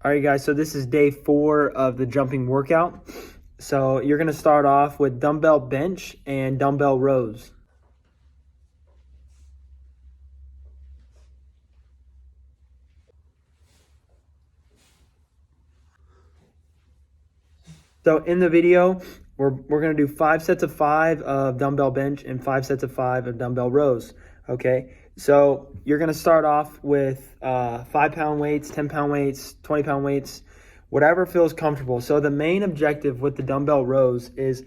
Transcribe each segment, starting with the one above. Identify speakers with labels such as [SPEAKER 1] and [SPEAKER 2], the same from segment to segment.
[SPEAKER 1] All right, guys, so this is day 4 of the jumping workout. So you're going to start off with dumbbell bench and dumbbell rows. So in the video, we're going to do 5 sets of 5 of dumbbell bench and 5 sets of 5 of dumbbell rows. Okay, so you're going to start off with 5-pound weights, 10-pound weights, 20-pound weights, whatever feels comfortable. So the main objective with the dumbbell rows is,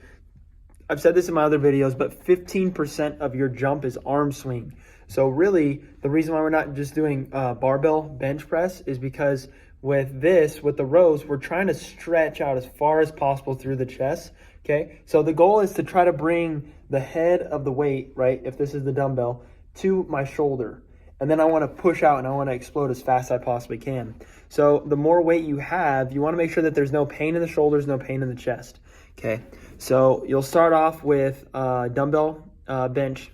[SPEAKER 1] I've said this in my other videos, but 15% of your jump is arm swing. So really, the reason why we're not just doing barbell bench press is because with the rows, we're trying to stretch out as far as possible through the chest, okay? So the goal is to try to bring the head of the weight, right, if this is the dumbbell, to my shoulder. And then I want to push out and I want to explode as fast as I possibly can. So the more weight you have, you want to make sure that there's no pain in the shoulders, no pain in the chest, okay? So you'll start off with dumbbell bench.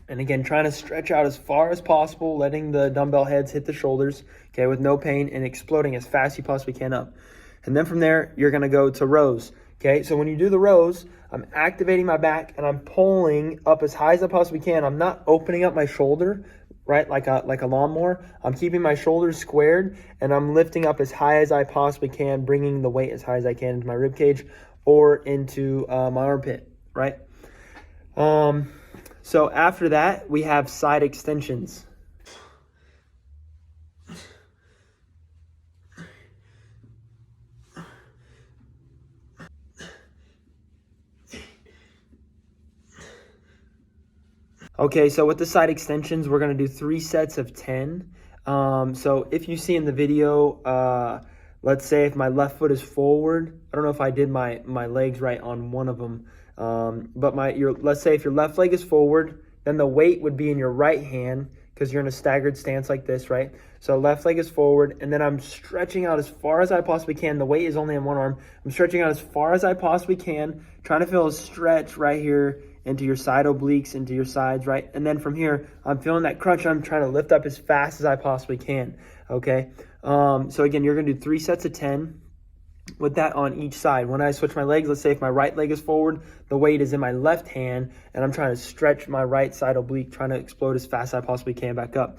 [SPEAKER 1] And again, trying to stretch out as far as possible, letting the dumbbell heads hit the shoulders, okay, with no pain, and exploding as fast as you possibly can up. And then from there, you're going to go to rows, okay? So when you do the rows, I'm activating my back and I'm pulling up as high as I possibly can. I'm not opening up my shoulder, right, like a lawnmower. I'm keeping my shoulders squared and I'm lifting up as high as I possibly can, bringing the weight as high as I can into my rib cage or into my armpit, right? So after that, we have side extensions. Okay, so with the side extensions, we're going to do 3 sets of 10. So if you see in the video, let's say if my left foot is forward, I don't know if I did my legs right on one of them, but let's say if your left leg is forward, then the weight would be in your right hand because you're in a staggered stance like this, right? So left leg is forward, and then I'm stretching out as far as I possibly can. The weight is only in one arm. I'm stretching out as far as I possibly can, trying to feel a stretch right here into your side obliques, into your sides, right? And then from here, I'm feeling that crunch. I'm trying to lift up as fast as I possibly can, okay? So again, you're going to do 3 sets of 10 with that on each side. When I switch my legs, let's say if my right leg is forward, the weight is in my left hand, and I'm trying to stretch my right side oblique, trying to explode as fast as I possibly can back up.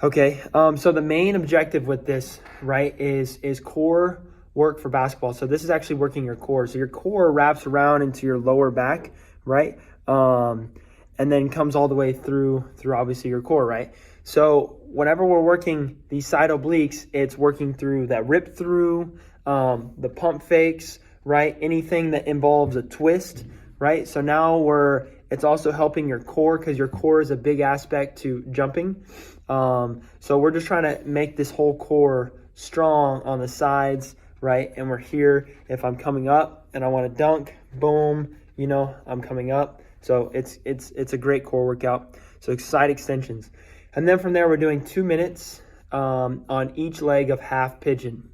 [SPEAKER 1] Okay, so the main objective with this, right, is core work for basketball. So this is actually working your core. So your core wraps around into your lower back, right? And then comes all the way through obviously your core, right? So whenever we're working these side obliques, it's working through that rip through, the pump fakes, right? Anything that involves a twist, right? So now it's also helping your core because your core is a big aspect to jumping. So we're just trying to make this whole core strong on the sides, right? And we're here, if I'm coming up and I want to dunk, boom, I'm coming up. So it's a great core workout. So side extensions. And then from there, we're doing 2 minutes on each leg of half pigeon.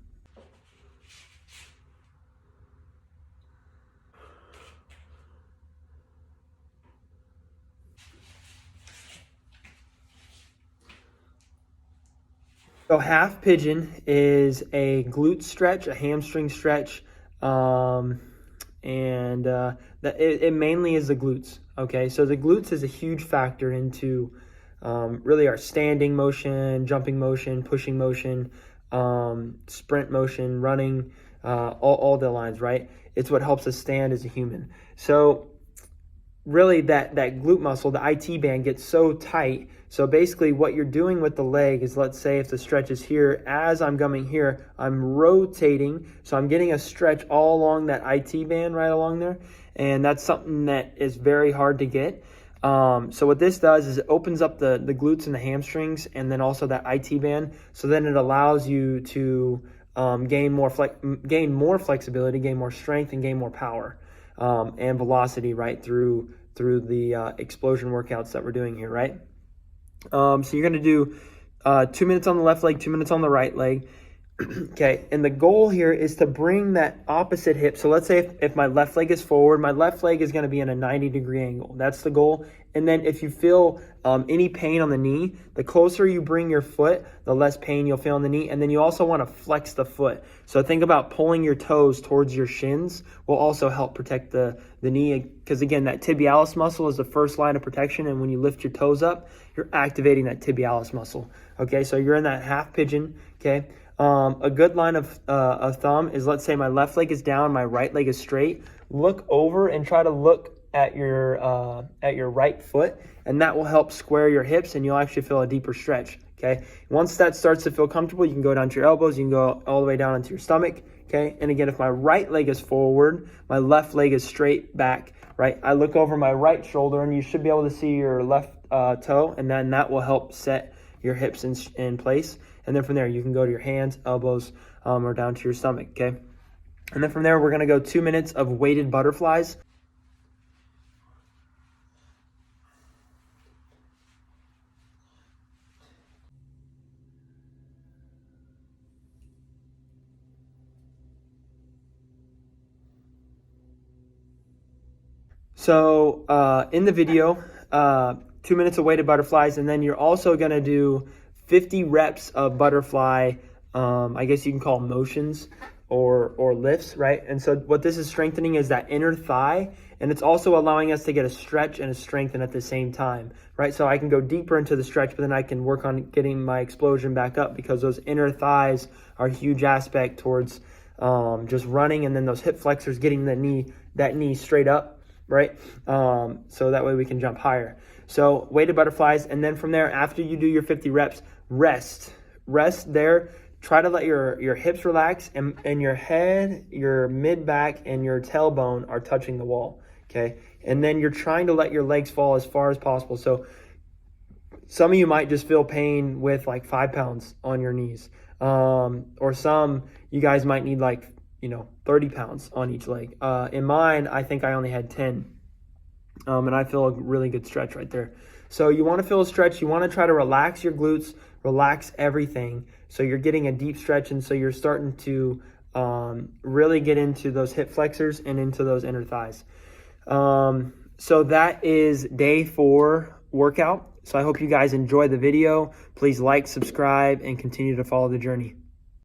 [SPEAKER 1] So half pigeon is a glute stretch, a hamstring stretch, and it mainly is the glutes. Okay, so the glutes is a huge factor into really our standing motion, jumping motion, pushing motion, sprint motion, running, all the lines, right? It's what helps us stand as a human. So really that glute muscle, the IT band, gets so tight. So basically what you're doing with the leg is, let's say if the stretch is here, as I'm coming here, I'm rotating. So I'm getting a stretch all along that IT band right along there. And that's something that is very hard to get. So what this does is it opens up the glutes and the hamstrings, and then also that IT band. So then it allows you to gain more flexibility, gain more strength, and gain more power and velocity right through the explosion workouts that we're doing here, right? So you're going to do 2 minutes on the left leg, 2 minutes on the right leg. Okay, and the goal here is to bring that opposite hip. So let's say if my left leg is forward, my left leg is going to be in a 90-degree angle. That's the goal. And then if you feel any pain on the knee, the closer you bring your foot, the less pain you'll feel on the knee. And then you also want to flex the foot. So think about pulling your toes towards your shins will also help protect the knee. Because again, that tibialis muscle is the first line of protection. And when you lift your toes up, you're activating that tibialis muscle. Okay, so you're in that half pigeon. Okay. A good line of thumb is, let's say my left leg is down, my right leg is straight. Look over and try to look at your right foot, and that will help square your hips, and you'll actually feel a deeper stretch. Okay. Once that starts to feel comfortable, you can go down to your elbows. You can go all the way down into your stomach. Okay. And again, if my right leg is forward, my left leg is straight back. Right. I look over my right shoulder, and you should be able to see your left toe, and then that will help set your hips in place. And then from there, you can go to your hands, elbows, or down to your stomach, okay? And then from there, we're going to go 2 minutes of weighted butterflies. So in the video, 2 minutes of weighted butterflies, and then you're also going to do 50 reps of butterfly, I guess you can call motions or lifts, right? And so what this is strengthening is that inner thigh, and it's also allowing us to get a stretch and a strengthen at the same time, right? So I can go deeper into the stretch, but then I can work on getting my explosion back up, because those inner thighs are a huge aspect towards just running, and then those hip flexors getting that knee straight up, right? So that way we can jump higher. So weighted butterflies, and then from there, after you do your 50 reps, rest there. Try to let your hips relax, and your head, your mid back, and your tailbone are touching the wall. Okay. And then you're trying to let your legs fall as far as possible. So some of you might just feel pain with like 5 pounds on your knees. Or some, you guys might need like, 30 pounds on each leg. In mine, I think I only had 10. And I feel a really good stretch right there. So you want to feel a stretch. You want to try to relax your glutes, relax everything. So you're getting a deep stretch, and so you're starting to really get into those hip flexors and into those inner thighs. So that is day 4 workout. So I hope you guys enjoy the video. Please like, subscribe, and continue to follow the journey.